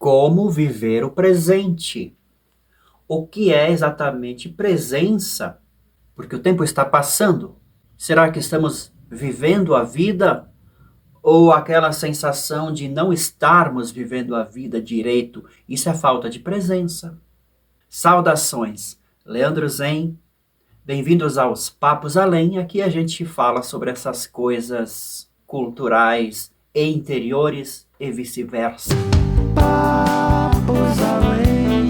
como viver o presente. O que é exatamente presença? Porque o tempo está passando. Será que estamos vivendo a vida ou aquela sensação de não estarmos vivendo a vida direito? Isso é falta de presença. Saudações, Leandro Zen. Bem-vindos aos Papos Além. Aqui a gente fala sobre essas coisas culturais e interiores e vice-versa. Papos Além,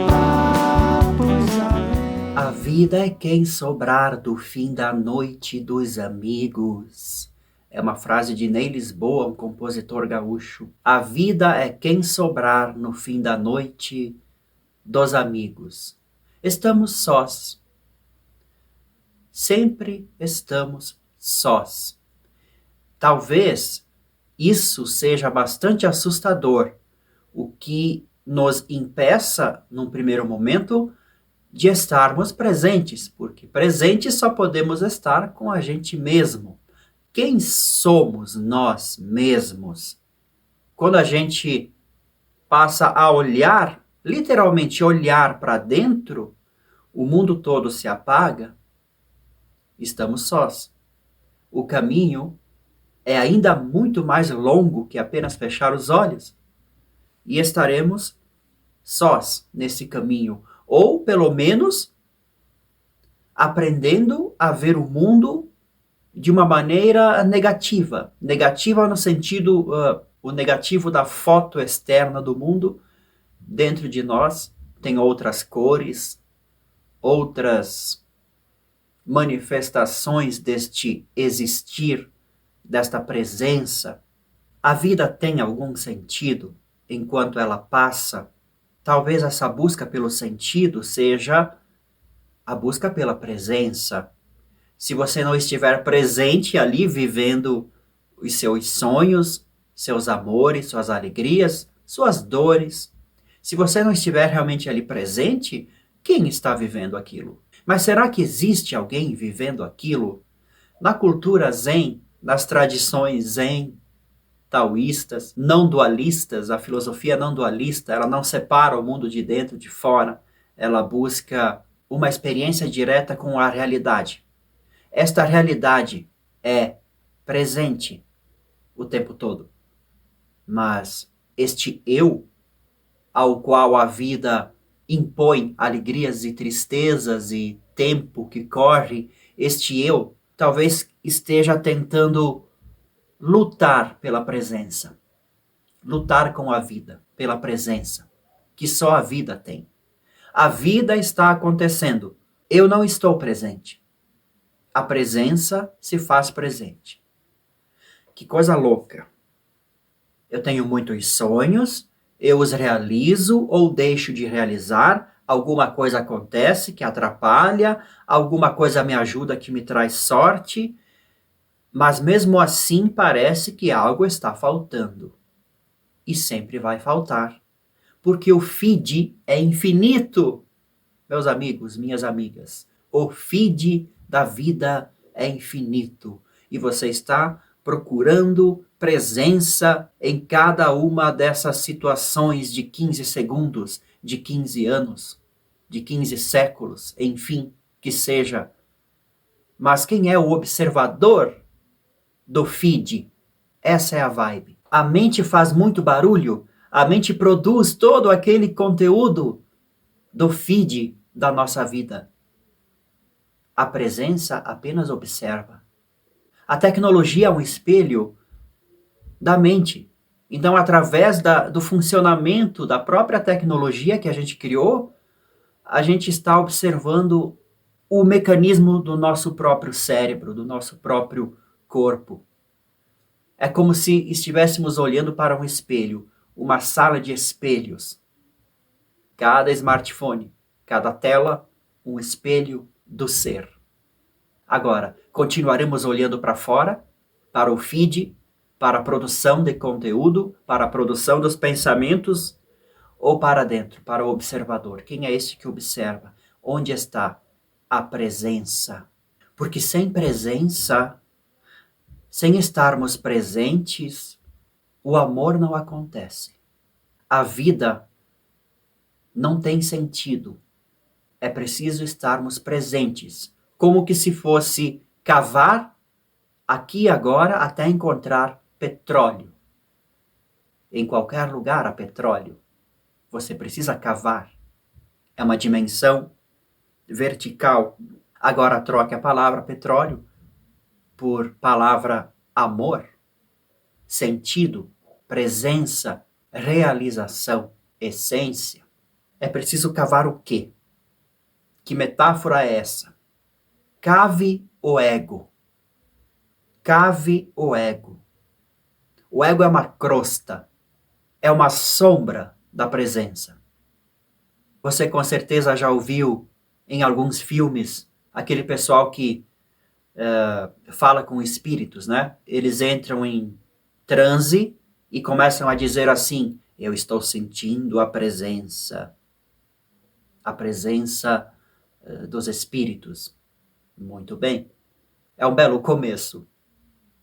Papos Além. A vida é quem sobrar do fim da noite dos amigos. É uma frase de Ney Lisboa, um compositor gaúcho. A vida é quem sobrar no fim da noite dos amigos. Estamos sós. Sempre estamos sós. Talvez isso seja bastante assustador, o que nos impeça, num primeiro momento, de estarmos presentes, porque presentes só podemos estar com a gente mesmo. Quem somos nós mesmos? Quando a gente passa a olhar, literalmente olhar para dentro, o mundo todo se apaga, estamos sós. O caminho é ainda muito mais longo que apenas fechar os olhos. E estaremos sós nesse caminho. Ou, pelo menos, aprendendo a ver o mundo de uma maneira negativa. Negativa no sentido, o negativo da foto externa do mundo. Dentro de nós tem outras cores, outras manifestações deste existir, desta presença. A vida tem algum sentido enquanto ela passa? Talvez essa busca pelo sentido seja a busca pela presença. Se você não estiver presente ali, vivendo os seus sonhos, seus amores, suas alegrias, suas dores, se você não estiver realmente ali presente, quem está vivendo aquilo? Mas será que existe alguém vivendo aquilo? Na cultura Zen, nas tradições Zen, taoístas, não dualistas, a filosofia não dualista, ela não separa o mundo de dentro e de fora, ela busca uma experiência direta com a realidade. Esta realidade é presente o tempo todo, mas este eu, ao qual a vida impõe alegrias e tristezas e tempo que corre, este eu talvez esteja tentando lutar pela presença. Lutar com a vida, pela presença, que só a vida tem. A vida está acontecendo. Eu não estou presente. A presença se faz presente. Que coisa louca. Eu tenho muitos sonhos, eu os realizo ou deixo de realizar, alguma coisa acontece que atrapalha, alguma coisa me ajuda que me traz sorte, mas mesmo assim parece que algo está faltando. E sempre vai faltar. Porque o feed é infinito. Meus amigos, minhas amigas, o feed da vida é infinito. E você está procurando presença em cada uma dessas situações de 15 segundos, de 15 anos, de 15 séculos, enfim, que seja. Mas quem é o observador do feed? Essa é a vibe. A mente faz muito barulho, a mente produz todo aquele conteúdo do feed da nossa vida. A presença apenas observa. A tecnologia é um espelho da mente. Então, através do funcionamento da própria tecnologia que a gente criou, a gente está observando o mecanismo do nosso próprio cérebro, do nosso próprio corpo. É como se estivéssemos olhando para um espelho, uma sala de espelhos. Cada smartphone, cada tela, um espelho do ser. Agora, continuaremos olhando para fora, para o feed, para a produção de conteúdo, para a produção dos pensamentos, ou para dentro, para o observador? Quem é este que observa? Onde está a presença? Porque sem presença, sem estarmos presentes, o amor não acontece. a vida não tem sentido. É preciso estarmos presentes, como que se fosse cavar aqui e agora até encontrar petróleo. Em qualquer lugar há petróleo. Você precisa cavar. É uma dimensão vertical. Agora troque a palavra petróleo por palavra amor, sentido, presença, realização, essência. É preciso cavar o quê? Que metáfora é essa? Cave o ego. Cave o ego. O ego é uma crosta, é uma sombra da presença. Você com certeza já ouviu em alguns filmes aquele pessoal que fala com espíritos, né? Eles entram em transe e começam a dizer assim: eu estou sentindo a presença dos espíritos. Muito bem, é um belo começo.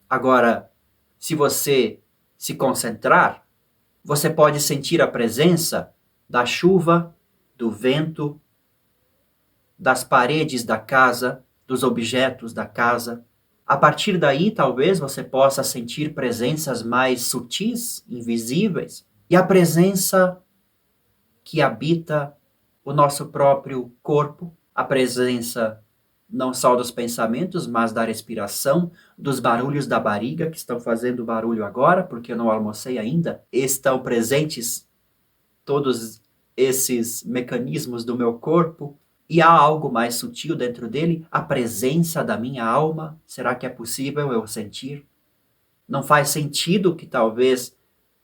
Agora, se você se concentrar, você pode sentir a presença da chuva, do vento, das paredes da casa, dos objetos da casa. A partir daí, talvez você possa sentir presenças mais sutis, invisíveis, e a presença que habita o nosso próprio corpo, a presença não só dos pensamentos, mas da respiração, dos barulhos da barriga que estão fazendo barulho agora, porque eu não almocei ainda. Estão presentes todos esses mecanismos do meu corpo. E há algo mais sutil dentro dele, a presença da minha alma. Será que é possível eu sentir? Não faz sentido que talvez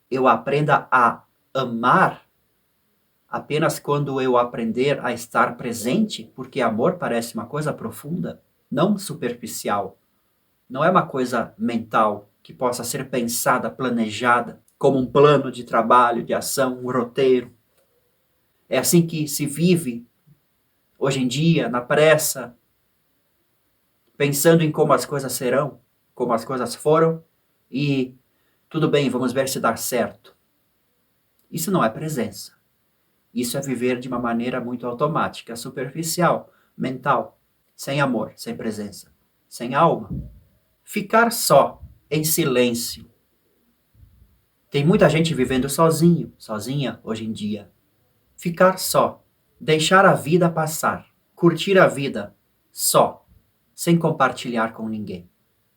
eu aprenda a amar apenas quando eu aprender a estar presente, porque amor parece uma coisa profunda, não superficial. Não é uma coisa mental que possa ser pensada, planejada, como um plano de trabalho, de ação, um roteiro. É assim que se vive hoje em dia, na pressa, pensando em como as coisas serão, como as coisas foram, e tudo bem, vamos ver se dá certo. Isso não é presença. Isso é viver de uma maneira muito automática, superficial, mental, sem amor, sem presença, sem alma. Ficar só, em silêncio. Tem muita gente vivendo sozinho, sozinha hoje em dia. Ficar só, deixar a vida passar, curtir a vida só, sem compartilhar com ninguém.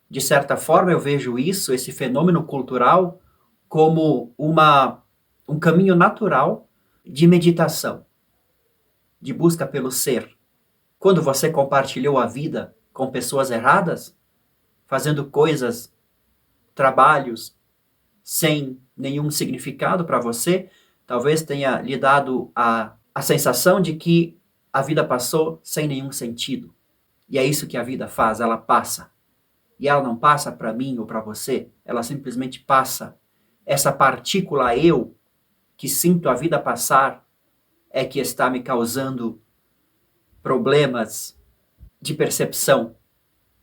De certa forma, eu vejo isso, esse fenômeno cultural, como um caminho natural de meditação, de busca pelo ser. Quando você compartilhou a vida com pessoas erradas, fazendo coisas, trabalhos, sem nenhum significado para você, talvez tenha lhe dado a sensação de que a vida passou sem nenhum sentido. E é isso que a vida faz, ela passa. E ela não passa para mim ou para você, ela simplesmente passa. Essa partícula eu, que sinto a vida passar, é que está me causando problemas de percepção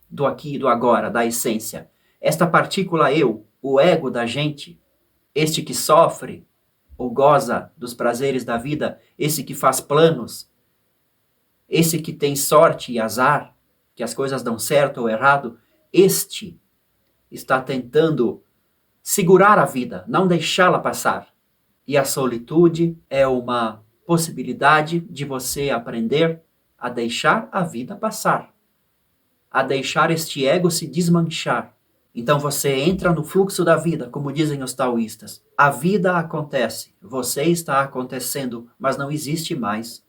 do aqui e do agora, da essência. Esta partícula eu, o ego da gente, este que sofre ou goza dos prazeres da vida, esse que faz planos, esse que tem sorte e azar, que as coisas dão certo ou errado, este está tentando segurar a vida, não deixá-la passar. E a solitude é uma possibilidade de você aprender a deixar a vida passar, a deixar este ego se desmanchar. Então você entra no fluxo da vida, como dizem os taoístas. A vida acontece, você está acontecendo, mas não existe mais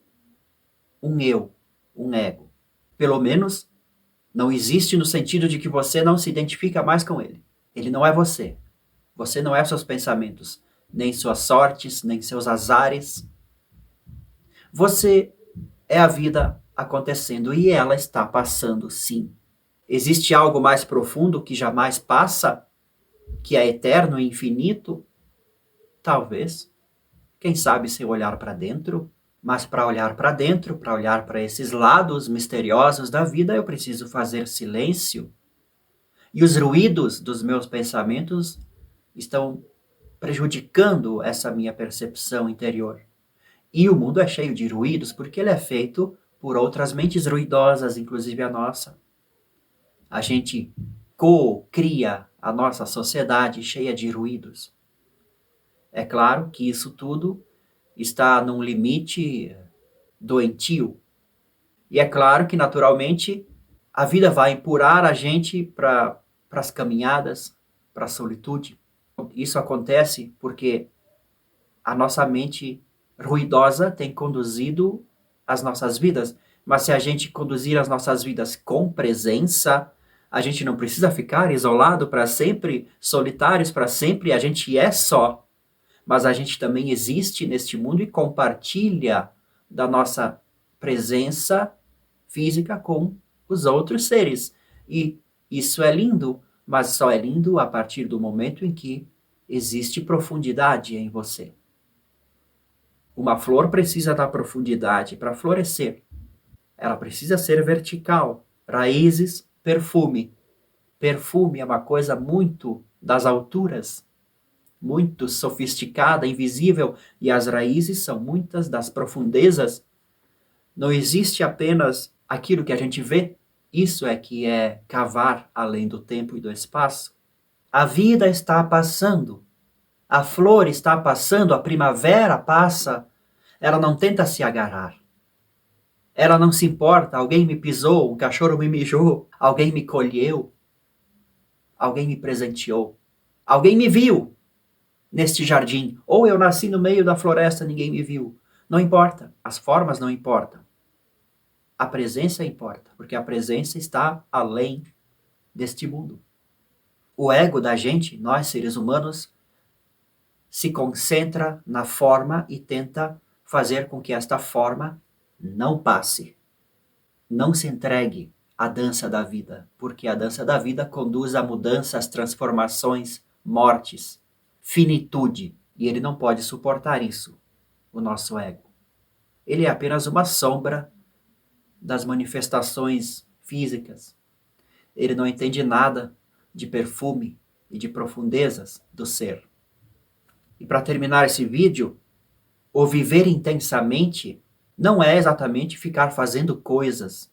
um eu, um ego. Pelo menos não existe no sentido de que você não se identifica mais com ele. Ele não é você. Você não é seus pensamentos, nem suas sortes, nem seus azares. Você é a vida acontecendo e ela está passando, sim. Existe algo mais profundo que jamais passa, que é eterno e infinito? Talvez. Quem sabe se eu olhar para dentro? Mas para olhar para dentro, para olhar para esses lados misteriosos da vida, eu preciso fazer silêncio. E os ruídos dos meus pensamentos estão prejudicando essa minha percepção interior. E o mundo é cheio de ruídos porque ele é feito por outras mentes ruidosas, inclusive a nossa. A gente co-cria a nossa sociedade cheia de ruídos. É claro que isso tudo está num limite doentio. E é claro que, naturalmente, a vida vai empurrar a gente para as caminhadas, para a solitude. Isso acontece porque a nossa mente ruidosa tem conduzido as nossas vidas. Mas se a gente conduzir as nossas vidas com presença, a gente não precisa ficar isolado para sempre, solitários para sempre, a gente é só. Mas a gente também existe neste mundo e compartilha da nossa presença física com os outros seres. E isso é lindo, mas só é lindo a partir do momento em que existe profundidade em você. Uma flor precisa da profundidade para florescer. Ela precisa ser vertical, raízes, perfume. Perfume é uma coisa muito das alturas, muito sofisticada, invisível, e as raízes são muitas das profundezas. Não existe apenas aquilo que a gente vê, isso é que é cavar além do tempo e do espaço. A vida está passando, a flor está passando, a primavera passa, ela não tenta se agarrar. Ela não se importa, alguém me pisou, um cachorro me mijou, alguém me colheu, alguém me presenteou, alguém me viu neste jardim, ou eu nasci no meio da floresta, ninguém me viu. Não importa, as formas não importam. A presença importa, porque a presença está além deste mundo. O ego da gente, nós seres humanos, se concentra na forma e tenta fazer com que esta forma não passe. Não se entregue à dança da vida, porque a dança da vida conduz a mudanças, transformações, mortes, finitude, e ele não pode suportar isso, o nosso ego. Ele é apenas uma sombra das manifestações físicas. Ele não entende nada de perfume e de profundezas do ser. E para terminar esse vídeo, o viver intensamente não é exatamente ficar fazendo coisas,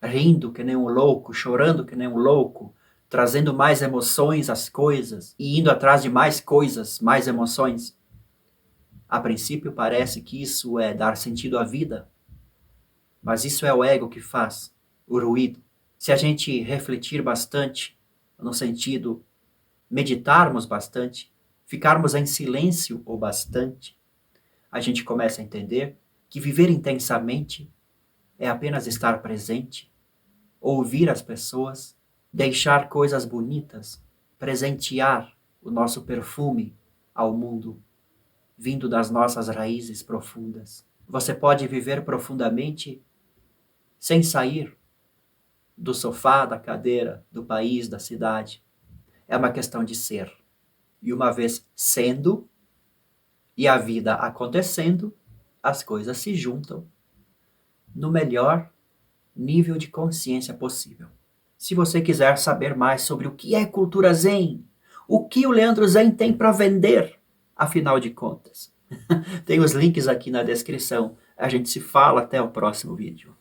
rindo que nem um louco, chorando que nem um louco, trazendo mais emoções às coisas e indo atrás de mais coisas, mais emoções. A princípio parece que isso é dar sentido à vida, mas isso é o ego que faz, o ruído. Se a gente refletir bastante, no sentido meditarmos bastante, ficarmos em silêncio o bastante, a gente começa a entender que viver intensamente é apenas estar presente, ouvir as pessoas, deixar coisas bonitas, presentear o nosso perfume ao mundo, vindo das nossas raízes profundas. Você pode viver profundamente sem sair do sofá, da cadeira, do país, da cidade. É uma questão de ser. E uma vez sendo, e a vida acontecendo, as coisas se juntam no melhor nível de consciência possível. Se você quiser saber mais sobre o que é cultura Zen, o que o Leandro Zen tem para vender, afinal de contas, tem os links aqui na descrição. A gente se fala até o próximo vídeo.